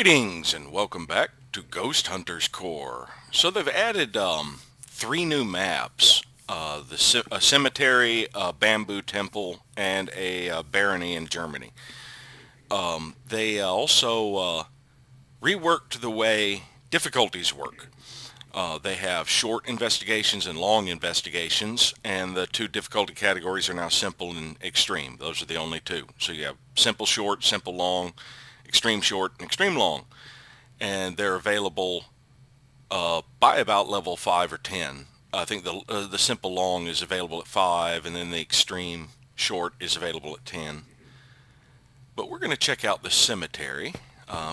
Greetings and welcome back to Ghost Hunters Core. So they've added three new maps, a cemetery, a bamboo temple, and a barony in Germany. They also reworked the way difficulties work. They have short investigations and long investigations, and the two difficulty categories are now simple and extreme. Those are the only two. So you have simple short, simple long, extreme short, and extreme long. And they're available by about level 5 or 10. I think the simple long is available at 5, and then the extreme short is available at 10. But we're going to check out the cemetery.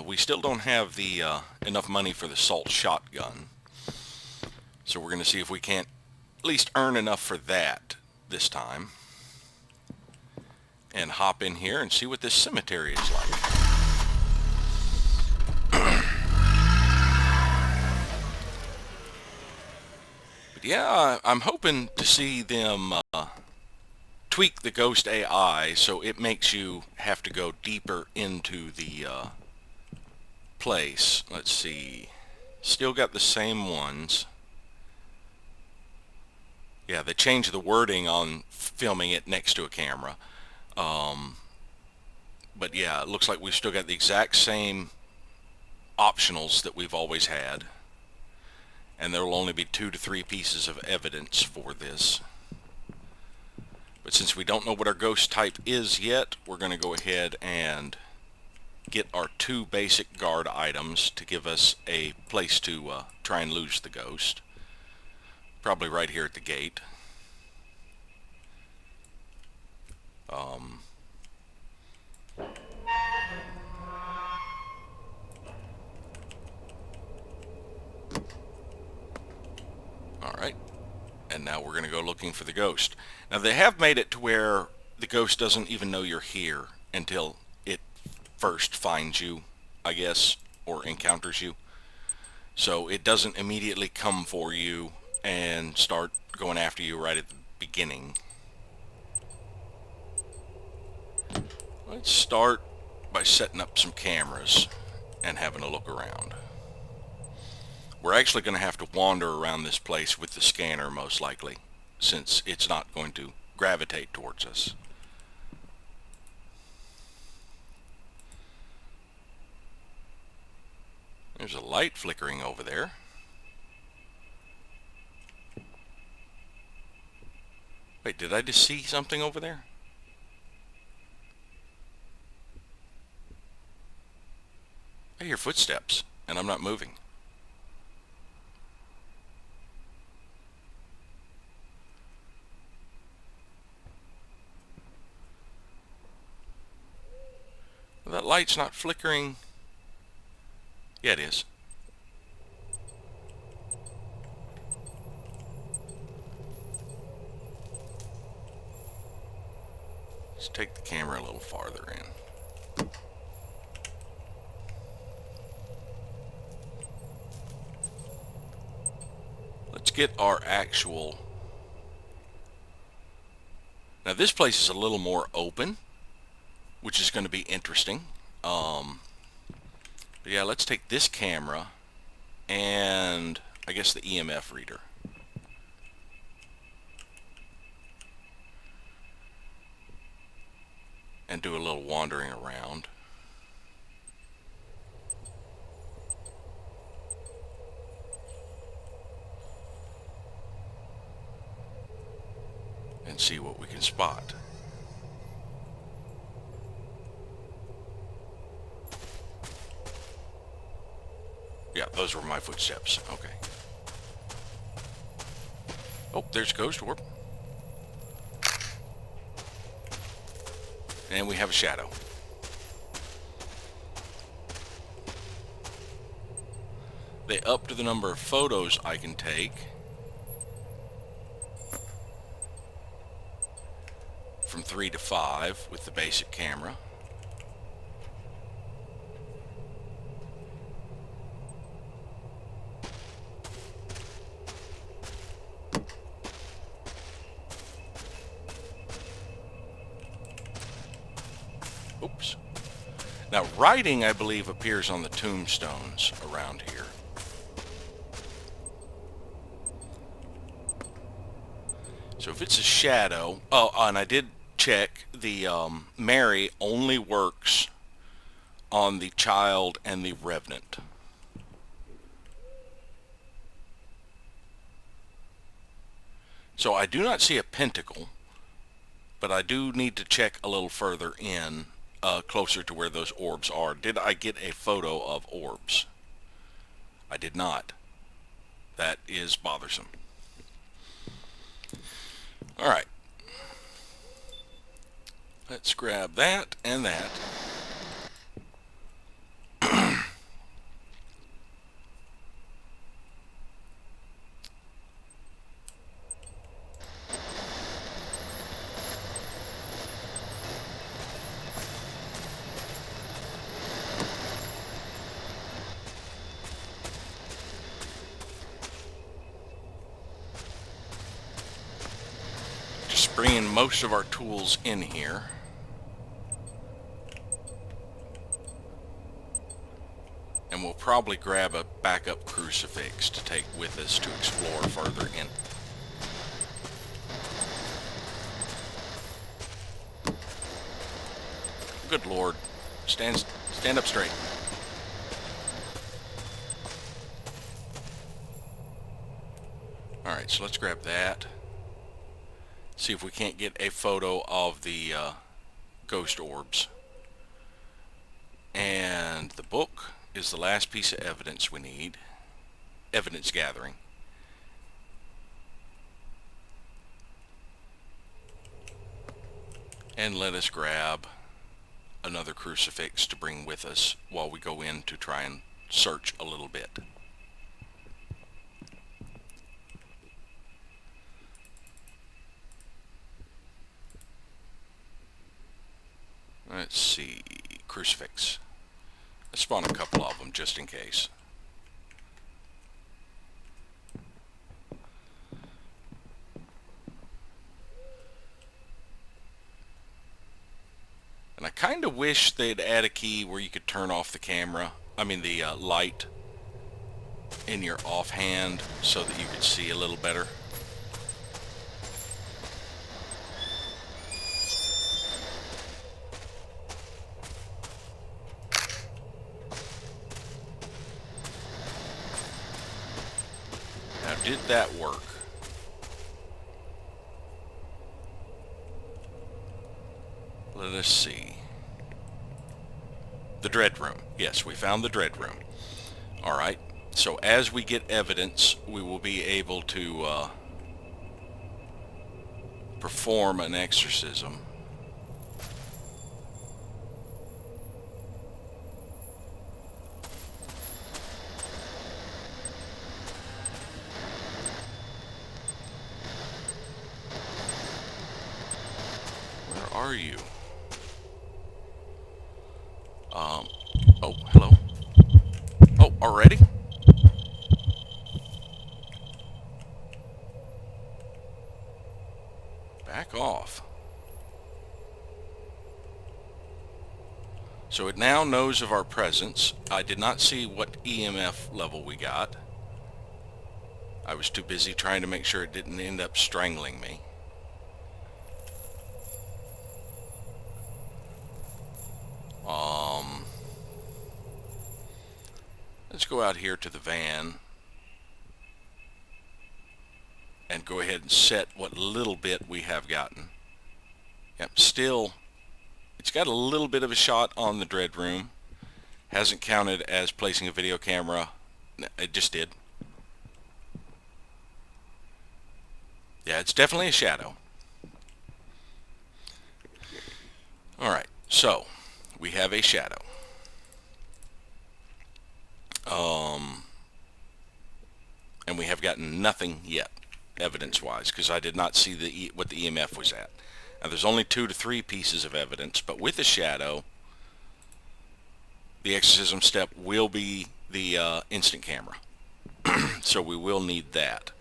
We still don't have the enough money for the salt shotgun. So we're going to see if we can't at least earn enough for that this time. And hop in here and see what this cemetery is like. But yeah, I'm hoping to see them tweak the ghost AI so it makes you have to go deeper into the place. Let's see. Still got the same ones. Yeah, they changed the wording on filming it next to a camera. But yeah, it looks like we've still got the exact same optionals that we've always had. And there will only be 2 to 3 pieces of evidence for this. But since we don't know what our ghost type is yet, we're going to go ahead and get our 2 basic guard items to give us a place to try and lose the ghost. Probably right here at the gate. Alright, and now we're going to go looking for the ghost. Now they have made it to where the ghost doesn't even know you're here until it first finds you, I guess, or encounters you. So it doesn't immediately come for you and start going after you right at the beginning. Let's start by setting up some cameras and having a look around. We're actually going to have to wander around this place with the scanner most likely, since it's not going to gravitate towards us. There's a light flickering over there. Wait, did I just see something over there? I hear footsteps, and I'm not moving. Well, that light's not flickering. Yeah, it is. Let's take the camera a little farther in. Let's get our actual... Now this place is a little more open, which is going to be interesting. But yeah, let's take this camera and I guess the EMF reader. And do a little wandering around. And see what we can spot. Yeah, those were my footsteps. Okay. Oh, there's Ghost Orb. And we have a shadow. They upped the number of photos I can take from 3 to 5 with the basic camera. Oops. Now, writing, I believe, appears on the tombstones around here. So if it's a shadow... Oh, and I did check. The Mary only works on the child and the revenant. So I do not see a pentacle, but I do need to check a little further in, closer to where those orbs are. Did I get a photo of orbs? I did not. That is bothersome. All right. Let's grab that and that. Just bringing most of our tools in here. And we'll probably grab a backup crucifix to take with us to explore further in. Good Lord. Stand up straight. Alright, so let's grab that. See if we can't get a photo of the ghost orbs. And the book is the last piece of evidence we need. Evidence gathering. And let us grab another crucifix to bring with us while we go in to try and search a little bit. Let's see, crucifix. Let's spawn a couple of them just in case. And I kind of wish they'd add a key where you could turn off the camera, the light in your offhand so that you could see a little better. Now, did that work? Let us see. The Dread Room. Yes, we found the Dread Room. Alright, so as we get evidence, we will be able to perform an exorcism. Where are you? Oh, hello. Oh, already? Back off. So it now knows of our presence. I did not see what EMF level we got. I was too busy trying to make sure it didn't end up strangling me. Let's go out here to the van and go ahead and set what little bit we have gotten. Yep, still, it's got a little bit of a shot on the Dread Room. Hasn't counted as placing a video camera. It just did. Yeah, it's definitely a shadow. Alright, so we have a shadow. And we have gotten nothing yet, evidence-wise, because I did not see what the EMF was at. Now, there's only 2 to 3 pieces of evidence, but with a shadow, the exorcism step will be the instant camera. So we will need that.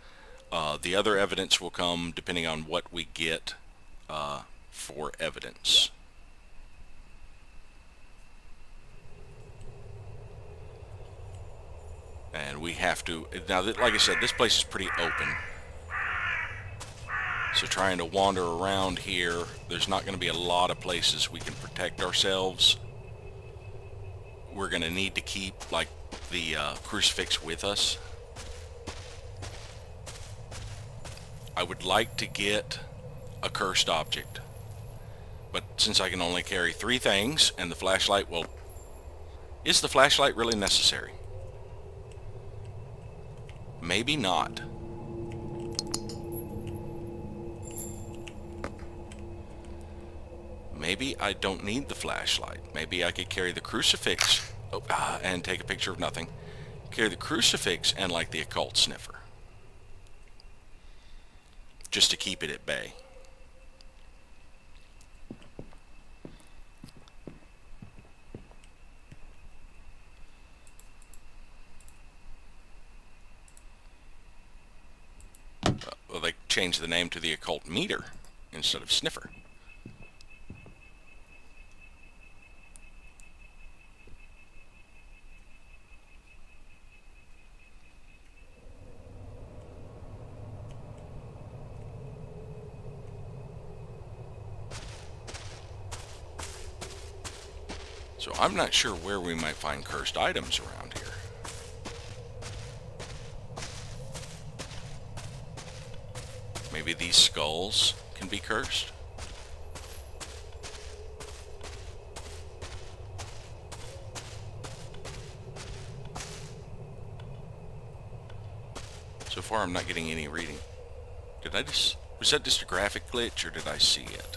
The other evidence will come depending on what we get for evidence. And we have to, now like I said, this place is pretty open. So trying to wander around here, there's not going to be a lot of places we can protect ourselves. We're going to need to keep, like, the crucifix with us. I would like to get a cursed object. But since I can only carry 3 things, and the flashlight, well, is the flashlight really necessary? Maybe not. Maybe I don't need the flashlight. Maybe I could carry the crucifix and take a picture of nothing. Carry the crucifix and, like, the occult sniffer. Just to keep it at bay. Well, they changed the name to the occult meter instead of sniffer. So I'm not sure where we might find cursed items around here. Maybe these skulls can be cursed? So far I'm not getting any reading. Was that just a graphic glitch, or did I see it?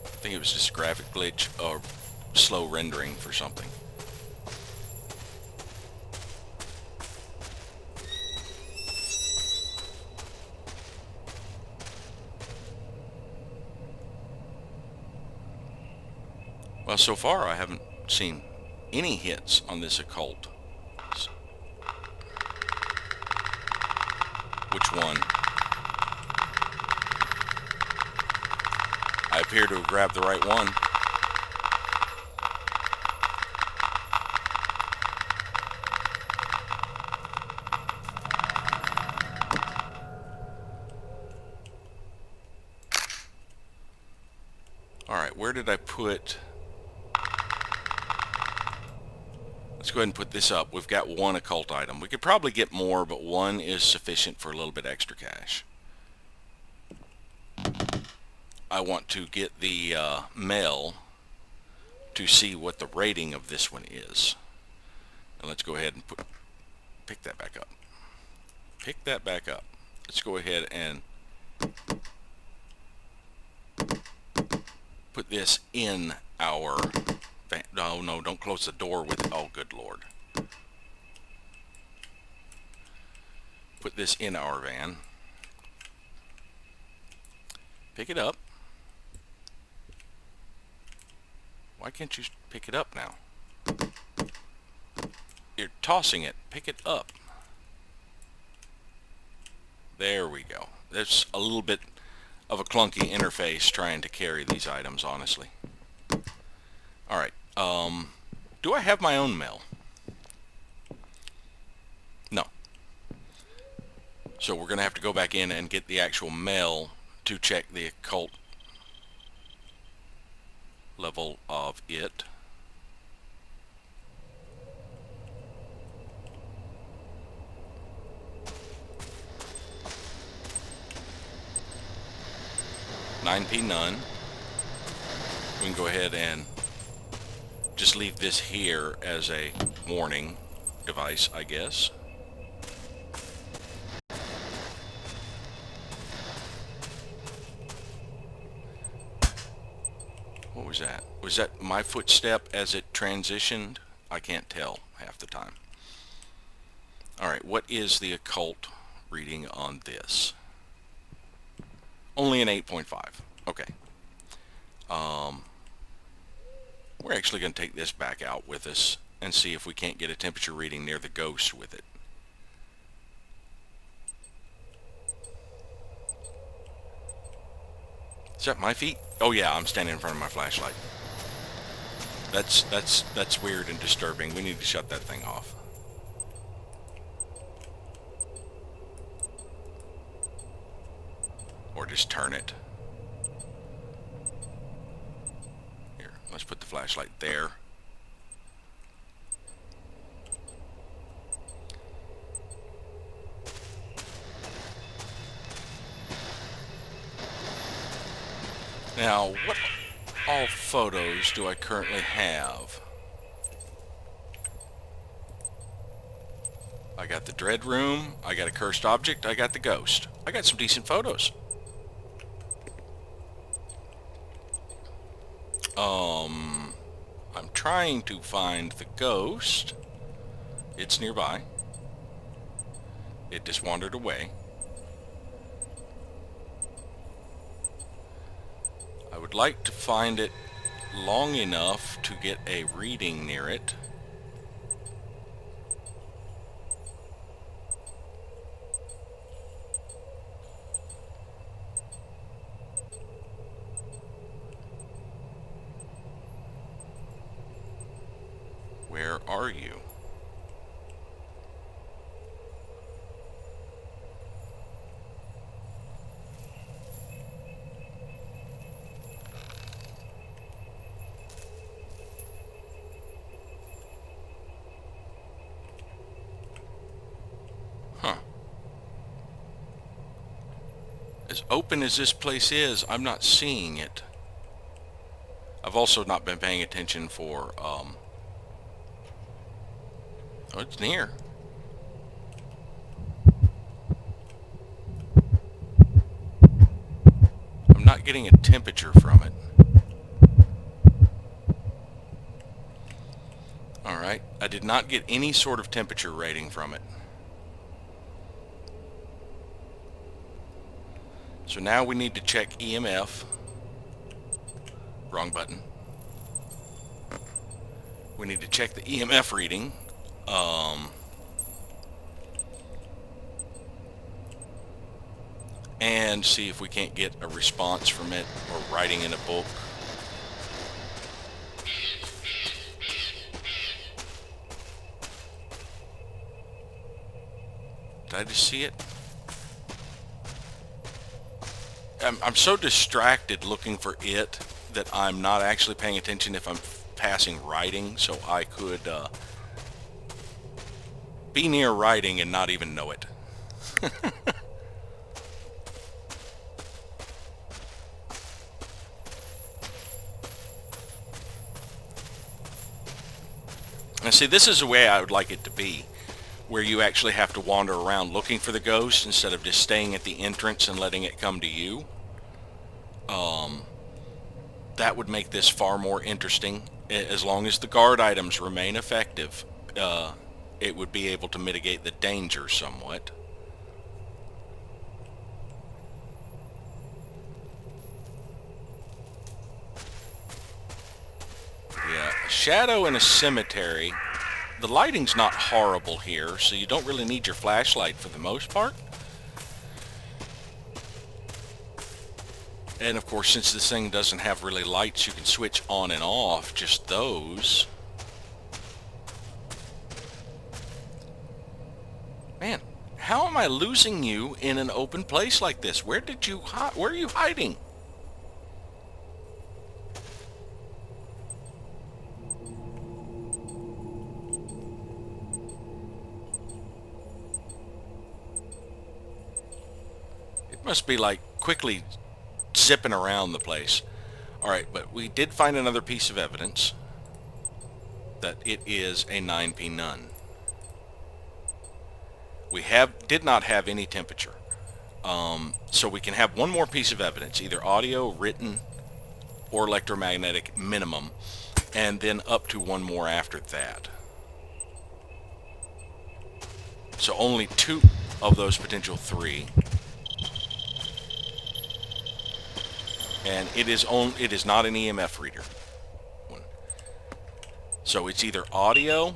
I think it was just a graphic glitch or slow rendering for something. Well, so far I haven't seen any hits on this occult. Which one? I appear to have grabbed the right one. Alright, where did I put... Let's go ahead and put this up. We've got 1 occult item. We could probably get more, but 1 is sufficient for a little bit extra cash. I want to get the mail to see what the rating of this one is. And let's go ahead and pick that back up. Pick that back up. Let's go ahead and put this in our van. No, don't close the door with it. Oh, good Lord. Put this in our van. Pick it up. Why can't you pick it up now? You're tossing it. Pick it up. There we go. There's a little bit of a clunky interface trying to carry these items, honestly. Alright. Do I have my own mail? No. So we're going to have to go back in and get the actual mail to check the occult level of it. $9p none. We can go ahead and just leave this here as a warning device, I guess. What was that? Was that my footstep as it transitioned? I can't tell half the time. Alright, what is the occult reading on this? Only an 8.5. Okay. We're actually going to take this back out with us and see if we can't get a temperature reading near the ghost with it. Is that my feet? Oh yeah, I'm standing in front of my flashlight. That's weird and disturbing. We need to shut that thing off. just turn it. Here, let's put the flashlight there. Now, what all photos do I currently have? I got the Dread Room, I got a Cursed Object, I got the Ghost. I got some decent photos. I'm trying to find the Ghost. It's nearby. It just wandered away. I would like to find it long enough to get a reading near it. Where are you? Huh. As open as this place is, I'm not seeing it. I've also not been paying attention for, oh, it's near. I'm not getting a temperature from it. Alright, I did not get any sort of temperature rating from it. So now we need to check EMF. Wrong button. We need to check the EMF reading. And see if we can't get a response from it or writing in a book. Did I just see it? I'm so distracted looking for it that I'm not actually paying attention if I'm passing writing, so I could be near writing and not even know it. And see, this is the way I would like it to be, where you actually have to wander around looking for the ghost instead of just staying at the entrance and letting it come to you. That would make this far more interesting. As long as the guard items remain effective, it would be able to mitigate the danger somewhat. Yeah, a shadow in a cemetery. The lighting's not horrible here, so you don't really need your flashlight for the most part. And of course, since this thing doesn't have really lights you can switch on and off, just those. Man, how am I losing you in an open place like this? Where did you hide? Where are you hiding? It must be like quickly zipping around the place. Alright, but we did find another piece of evidence that it is a 9p nun. We did not have any temperature. So we can have one more piece of evidence, either audio, written, or electromagnetic minimum, and then up to one more after that. So only 2 of those potential 3. And it is not an EMF reader. So it's either audio.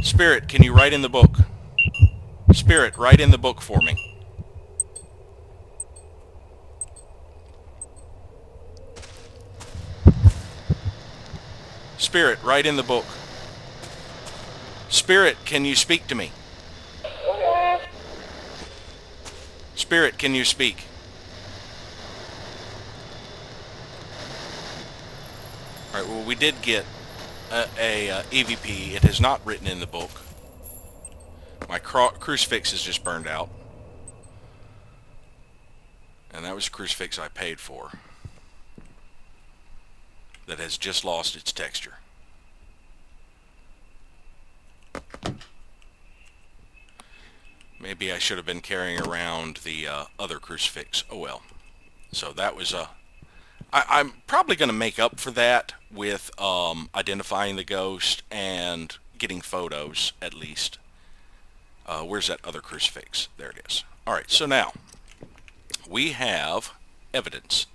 Spirit, can you write in the book? Spirit, write in the book for me. Spirit, write in the book. Spirit, can you speak to me? Spirit, can you speak? Alright, well, we did get a EVP. It is not written in the book. My crucifix is just burned out. And that was a crucifix I paid for. That has just lost its texture. Maybe I should have been carrying around the other crucifix. Oh well. So that was a... I'm probably going to make up for that with identifying the ghost and getting photos, at least. Where's that other crucifix? There it is. Alright, so now, we have evidence.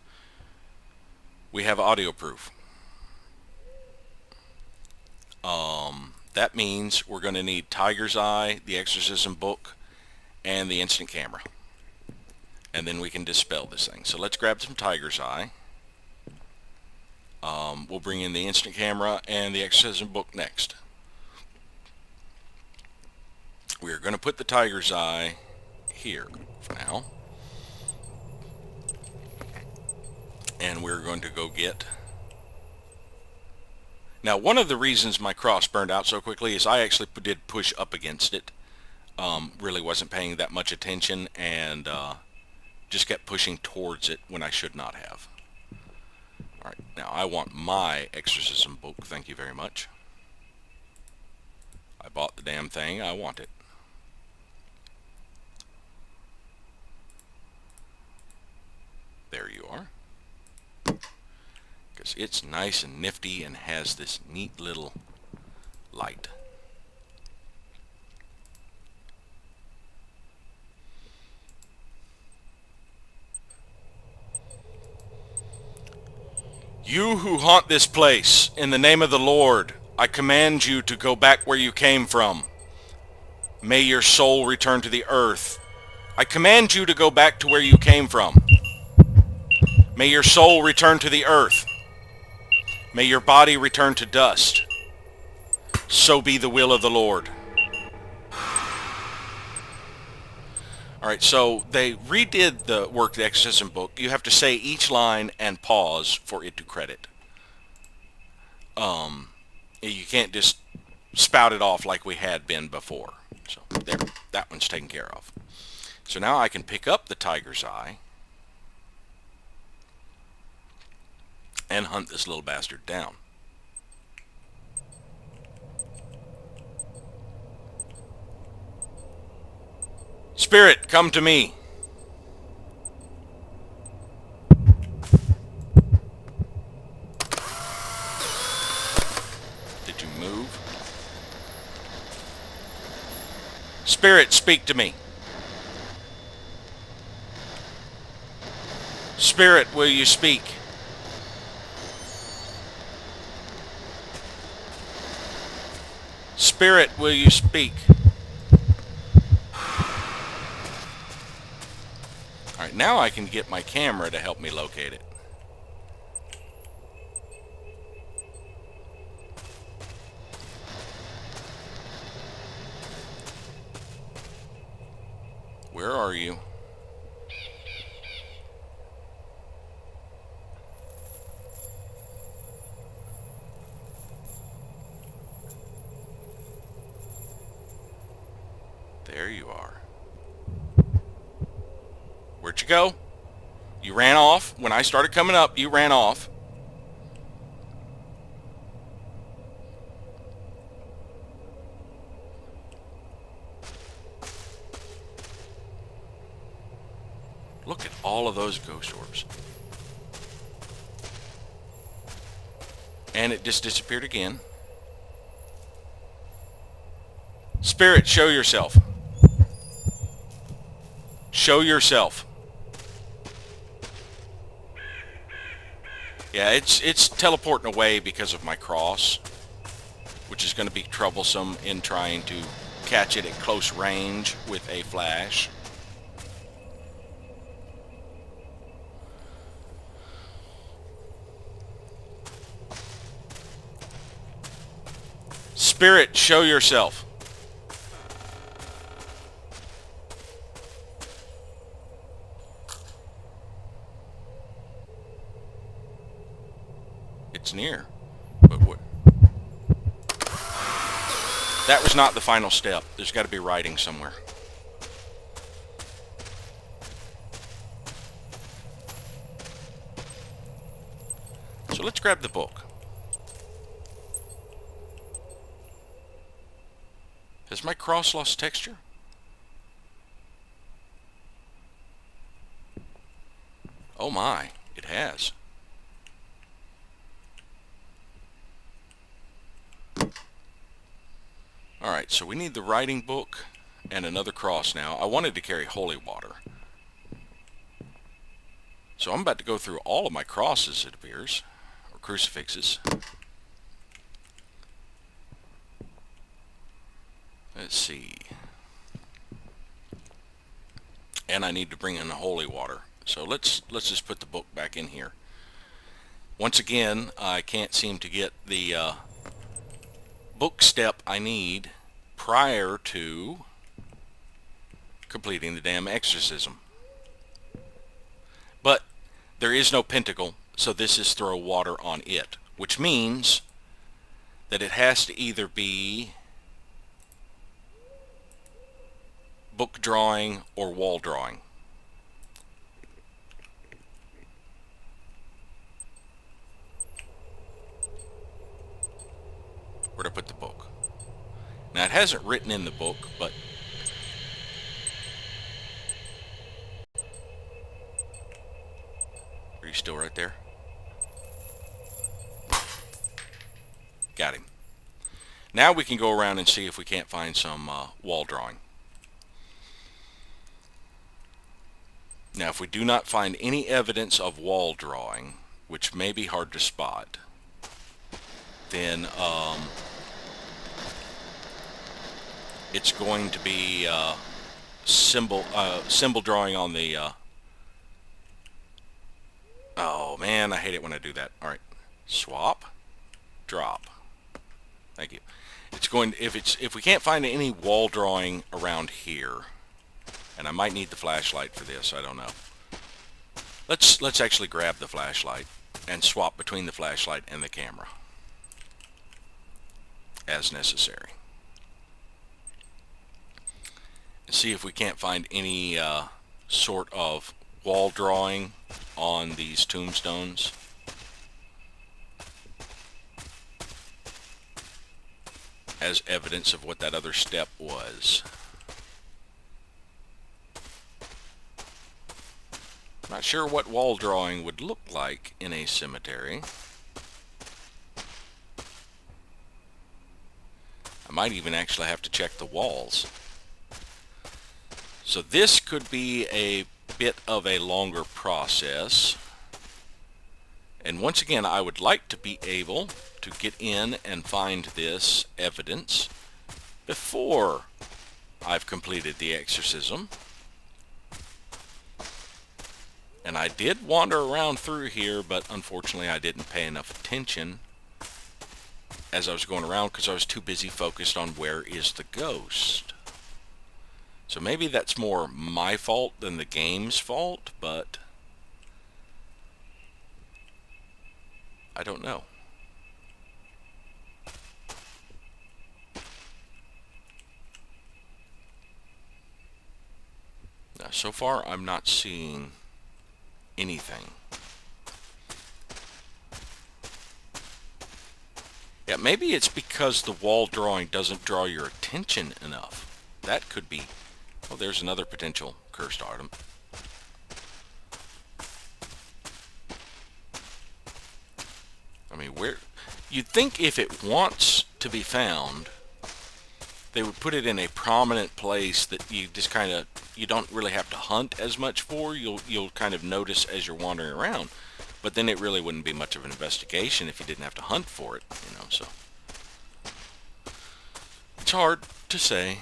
We have audio proof. That means we're going to need Tiger's Eye, the exorcism book, and the instant camera. And then we can dispel this thing. So let's grab some Tiger's Eye. We'll bring in the instant camera and the exorcism book next. We're going to put the Tiger's Eye here for now. And we're going to go get... Now, one of the reasons my cross burned out so quickly is I actually did push up against it. Really wasn't paying that much attention and just kept pushing towards it when I should not have. Alright, now I want my exorcism book, thank you very much. I bought the damn thing, I want it. There you are. Because it's nice and nifty and has this neat little light. You who haunt this place, in the name of the Lord, I command you to go back where you came from. May your soul return to the earth. I command you to go back to where you came from. May your soul return to the earth. May your body return to dust. So be the will of the Lord. Alright, so they redid the the exorcism book. You have to say each line and pause for it to credit. You can't just spout it off like we had been before. So there, that one's taken care of. So now I can pick up the Tiger's Eye and hunt this little bastard down. Spirit, come to me. Did you move? Spirit, speak to me. Spirit, will you speak? Spirit, will you speak? Alright, now I can get my camera to help me locate it. Where are you? There you are. Where'd you go? You ran off. When I started coming up, you ran off. Look at all of those ghost orbs. And it just disappeared again. Spirit, show yourself. Show yourself. Yeah, it's teleporting away because of my cross, which is going to be troublesome in trying to catch it at close range with a flash. Spirit, show yourself. it's near. But what? That was not the final step. There's got to be writing somewhere. So let's grab the book. Has my cross lost texture? Oh my, it has. Alright, so we need the writing book and another cross now. I wanted to carry holy water. So I'm about to go through all of my crosses, it appears, or crucifixes. Let's see. And I need to bring in the holy water. So let's just put the book back in here. Once again, I can't seem to get the book step I need prior to completing the damn exorcism. But there is no pentacle, so this is throw water on it, which means that it has to either be book drawing or wall drawing. Where'd I put the book? Now it hasn't written in the book, but are you still right there? Got him. Now we can go around and see if we can't find some wall drawing. Now if we do not find any evidence of wall drawing, which may be hard to spot, then it's going to be symbol drawing on the oh man, I hate it when I do that. Alright, swap, drop. Thank you. It's going, if we can't find any wall drawing around here, and I might need the flashlight for this, I don't know. Let's actually grab the flashlight and swap between the flashlight and the camera as necessary. And see if we can't find any sort of wall drawing on these tombstones. As evidence of what that other step was. Not sure what wall drawing would look like in a cemetery. I might even actually have to check the walls. So this could be a bit of a longer process. And once again, I would like to be able to get in and find this evidence before I've completed the exorcism. And I did wander around through here, but unfortunately I didn't pay enough attention as I was going around because I was too busy focused on where is the ghost. So maybe that's more my fault than the game's fault, but I don't know. Now, so far I'm not seeing anything. Yeah, maybe it's because the wall drawing doesn't draw your attention enough. That could be. Oh, there's another potential cursed item. I mean, where you'd think if it wants to be found, they would put it in a prominent place that you just kind of, you don't really have to hunt as much for. You'll kind of notice as you're wandering around. But then it really wouldn't be much of an investigation if you didn't have to hunt for it, you know, so. It's hard to say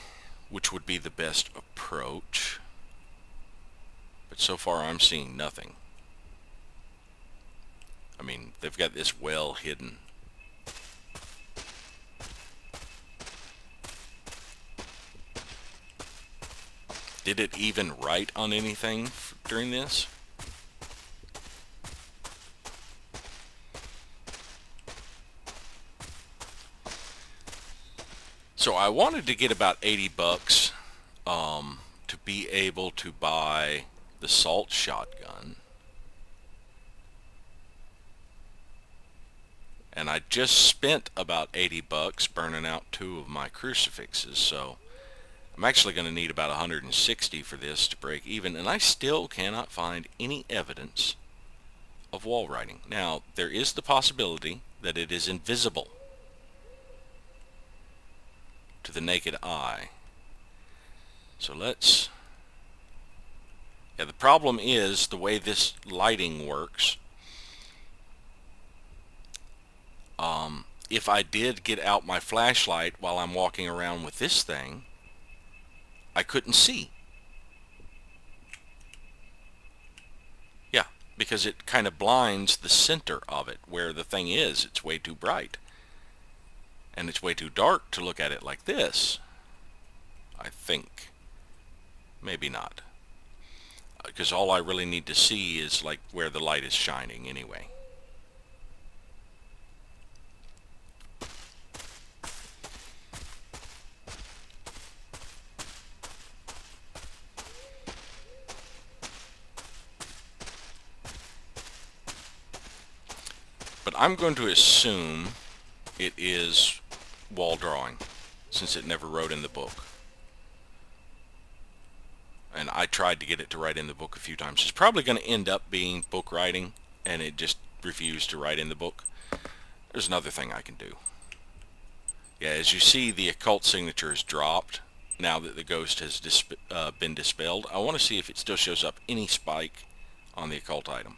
which would be the best approach. But so far I'm seeing nothing. I mean, they've got this well hidden. Did it even write on anything during this? So I wanted to get about 80 bucks to be able to buy the salt shotgun. And I just spent about 80 bucks burning out 2 of my crucifixes, so I'm actually going to need about 160 for this to break even, and I still cannot find any evidence of wall writing. Now, there is the possibility that it is invisible to the naked eye. So let's... Yeah, the problem is the way this lighting works. If I did get out my flashlight while I'm walking around with this thing, I couldn't see. Yeah, because it kind of blinds the center of it where the thing is. It's way too bright. And it's way too dark to look at it like this, I think. Maybe not. Because all I really need to see is like where the light is shining anyway. But I'm going to assume it is wall drawing, since it never wrote in the book. And I tried to get it to write in the book a few times. It's probably going to end up being book writing, and it just refused to write in the book. There's another thing I can do. Yeah, as you see, the occult signature has dropped now that the ghost has been dispelled. I want to see if it still shows up any spike on the occult item.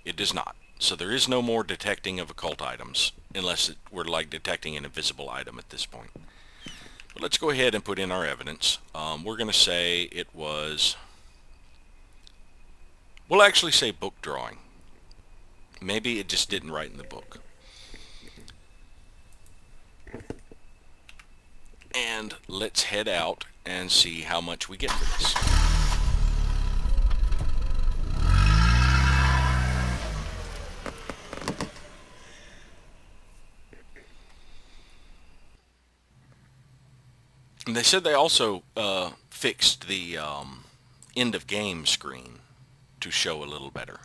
It does not. So there is no more detecting of occult items, unless we're like detecting an invisible item at this point. But let's go ahead and put in our evidence. We're going to say it was... We'll actually say book drawing. Maybe it just didn't write in the book. And let's head out and see how much we get for this. And they said they also fixed the end of game screen to show a little better.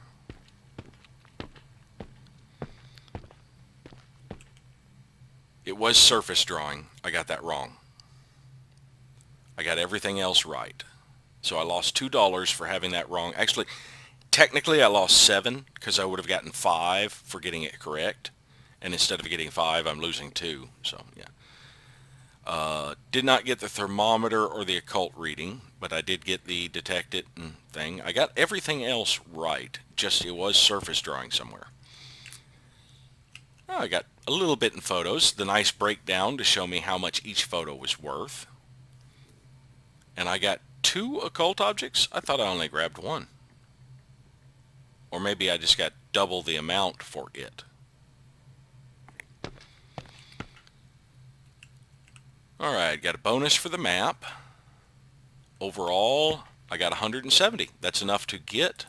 It was surface drawing. I got that wrong. I got everything else right. So I lost $2 for having that wrong. Actually, technically I lost 7 because I would have gotten 5 for getting it correct. And instead of getting 5, I'm losing 2. So, yeah. Did not get the thermometer or the occult reading, but I did get the detect it thing. I got everything else right, just it was surface drawing somewhere. Oh, I got a little bit in photos, the nice breakdown to show me how much each photo was worth. And I got 2 occult objects? I thought I only grabbed 1. Or maybe I just got double the amount for it. Alright, got a bonus for the map. Overall, I got 170. That's enough to get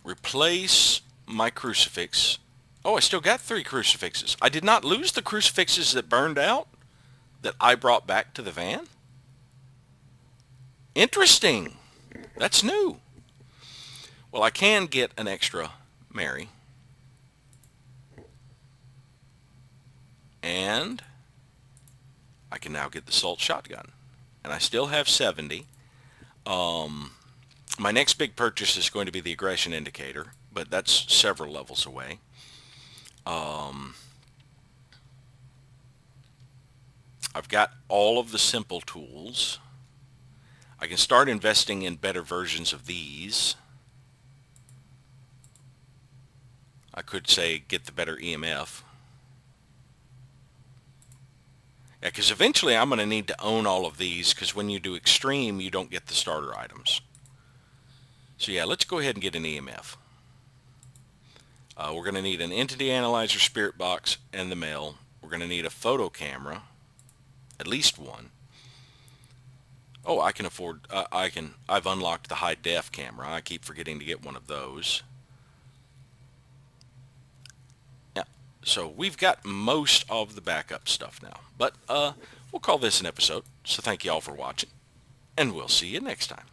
replace my crucifix. Oh, I still got 3 crucifixes. I did not lose the crucifixes that burned out that I brought back to the van. Interesting. That's new. Well, I can get an extra Mary. And I can now get the salt shotgun. And I still have 70. My next big purchase is going to be the aggression indicator, but that's several levels away. I've got all of the simple tools. I can start investing in better versions of these. I could say get the better EMF. Yeah, because eventually I'm going to need to own all of these, because when you do extreme, you don't get the starter items. So yeah, let's go ahead and get an EMF. We're going to need an entity analyzer, spirit box, and the mail. We're going to need a photo camera, at least one. Oh, I can afford, I've unlocked the high def camera. I keep forgetting to get one of those. So we've got most of the backup stuff now. But we'll call this an episode. So thank you all for watching, and we'll see you next time.